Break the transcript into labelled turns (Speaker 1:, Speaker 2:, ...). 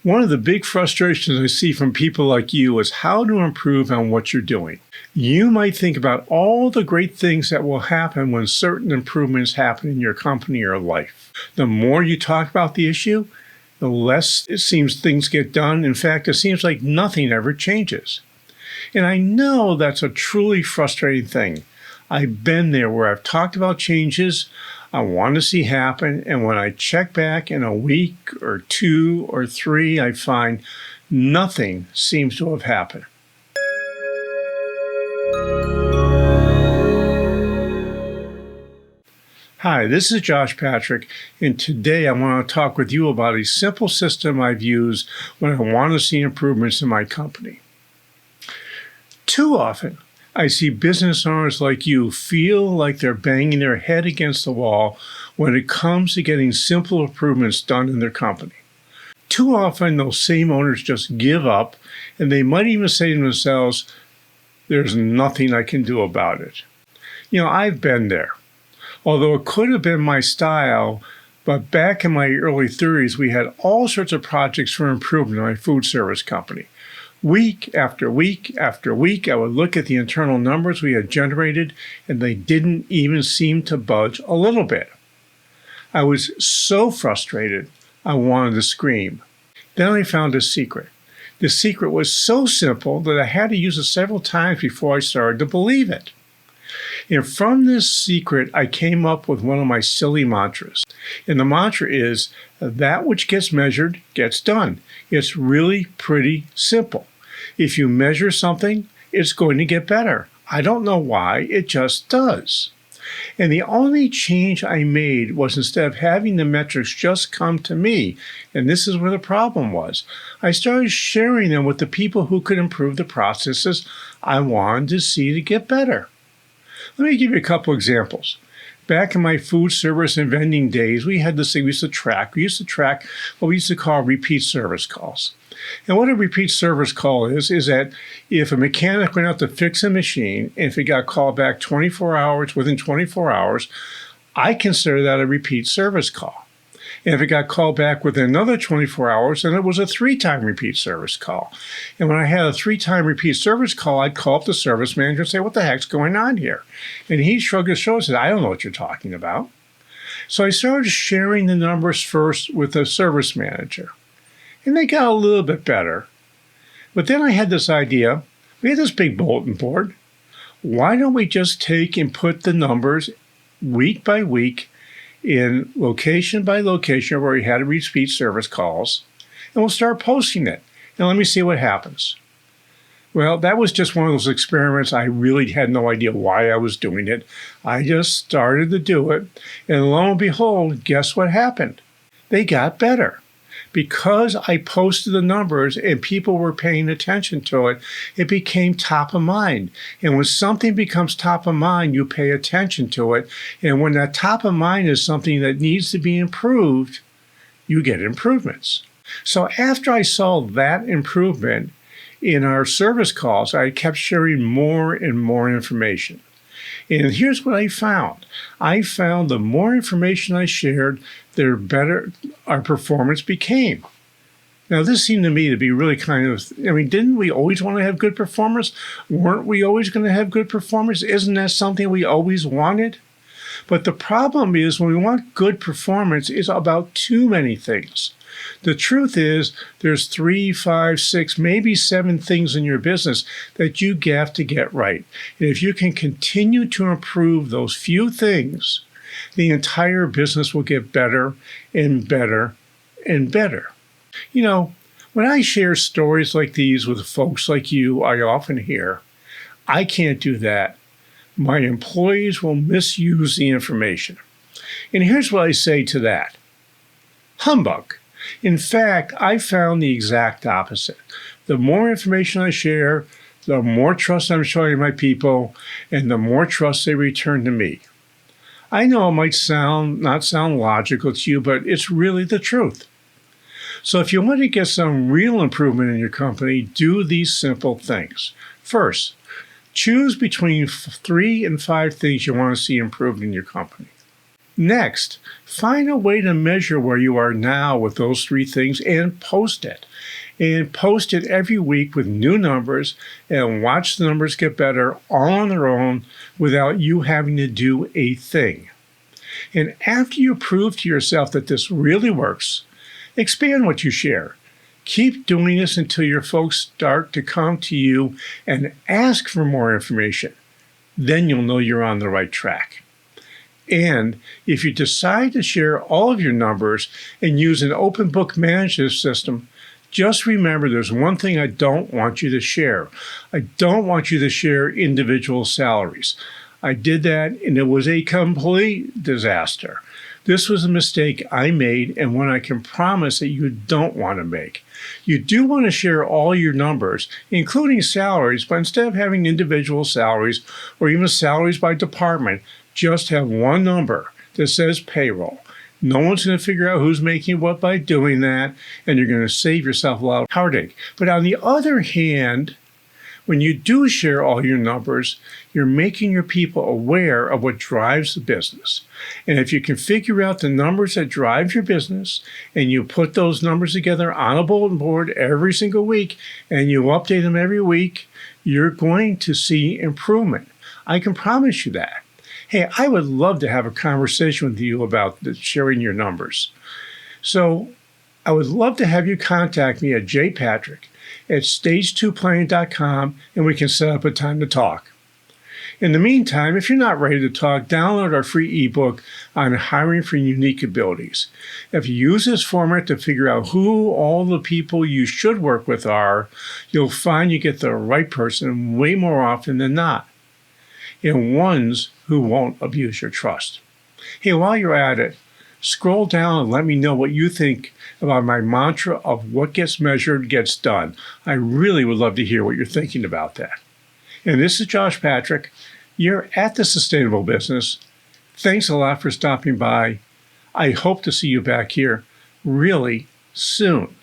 Speaker 1: One of the big frustrations I see from people like you is how to improve on what you're doing. You might think about all the great things that will happen when certain improvements happen in your company or life. The more you talk about the issue, the less it seems things get done. In fact, it seems like nothing ever changes. And I know that's a truly frustrating thing. I've been there where I've talked about changes I want to see happen, and when I check back in a week or 2 or 3, I find nothing seems to have happened. Hi, this is Josh Patrick, and today I want to talk with you about a simple system I've used when I want to see improvements in my company. Too often, I see business owners like you feel like they're banging their head against the wall when it comes to getting simple improvements done in their company. Too often, those same owners just give up, and they might even say to themselves, "There's nothing I can do about it." I've been there. Although it could have been my style, but back in my early 30s, we had all sorts of projects for improvement in my food service company. Week after week after week, I would look at the internal numbers we had generated, and they didn't even seem to budge a little bit. I was so frustrated, I wanted to scream. Then I found a secret. The secret was so simple that I had to use it several times before I started to believe it. And from this secret, I came up with one of my silly mantras. And the mantra is, that which gets measured gets done. It's really pretty simple. If you measure something, it's going to get better. I don't know why, it just does. And the only change I made was instead of having the metrics just come to me, and this is where the problem was, I started sharing them with the people who could improve the processes I wanted to see to get better. Let me give you a couple examples. Back in my food service and vending days, we had this thing we used to track. We used to track what we used to call repeat service calls. And what a repeat service call is that if a mechanic went out to fix a machine, and if he got called back within 24 hours, I consider that a repeat service call. And if it got called back within another 24 hours, then it was a 3-time repeat service call. And when I had a 3-time repeat service call, I'd call up the service manager and say, "What the heck's going on here?" And he shrugged his shoulders and said, "I don't know what you're talking about." So I started sharing the numbers first with the service manager. And they got a little bit better. But then I had this idea. We had this big bulletin board. Why don't we just take and put the numbers week by week in location by location where we had repeat service calls, and we'll start posting it. And let me see what happens. Well, that was just one of those experiments. I really had no idea why I was doing it. I just started to do it, and lo and behold, guess what happened? They got better. Because I posted the numbers and people were paying attention to it, it became top of mind. And when something becomes top of mind, you pay attention to it. And when that top of mind is something that needs to be improved, you get improvements. So after I saw that improvement in our service calls, I kept sharing more and more information. And here's what I found. I found the more information I shared, the better our performance became. Now, this seemed to me to be really didn't we always want to have good performance? Weren't we always going to have good performance? Isn't that something we always wanted? But the problem is when we want good performance, it's about too many things. The truth is there's 3, 5, 6, maybe 7 things in your business that you have to get right. And if you can continue to improve those few things, the entire business will get better and better and better. When I share stories like these with folks like you, I often hear, "I can't do that. My employees will misuse the information." And here's what I say to that. Humbug. In fact, I found the exact opposite. The more information I share, the more trust I'm showing my people, and the more trust they return to me. I know it might not sound logical to you, but it's really the truth. So if you want to get some real improvement in your company, do these simple things. First, choose between 3 and 5 things you want to see improved in your company. Next, find a way to measure where you are now with those three things and post it. And post it every week with new numbers and watch the numbers get better all on their own without you having to do a thing. And after you prove to yourself that this really works, expand what you share. Keep doing this until your folks start to come to you and ask for more information. Then you'll know you're on the right track. And if you decide to share all of your numbers and use an open book management system, just remember there's one thing I don't want you to share. I don't want you to share individual salaries. I did that and it was a complete disaster. This was a mistake I made and one I can promise that you don't want to make. You do want to share all your numbers, including salaries, but instead of having individual salaries or even salaries by department, just have one number that says payroll. No one's going to figure out who's making what by doing that, and you're going to save yourself a lot of heartache. But on the other hand, when you do share all your numbers, you're making your people aware of what drives the business. And if you can figure out the numbers that drive your business, and you put those numbers together on a bulletin board every single week, and you update them every week, you're going to see improvement. I can promise you that. Hey, I would love to have a conversation with you about sharing your numbers. So I would love to have you contact me at jpatrick@stage2planning.com and we can set up a time to talk. In the meantime, if you're not ready to talk, download our free ebook on hiring for unique abilities. If you use this format to figure out who all the people you should work with are, you'll find you get the right person way more often than not, and ones who won't abuse your trust. Hey, while you're at it, scroll down and let me know what you think about my mantra of what gets measured gets done. I really would love to hear what you're thinking about that. And this is Josh Patrick. You're at The Sustainable Business. Thanks a lot for stopping by. I hope to see you back here really soon.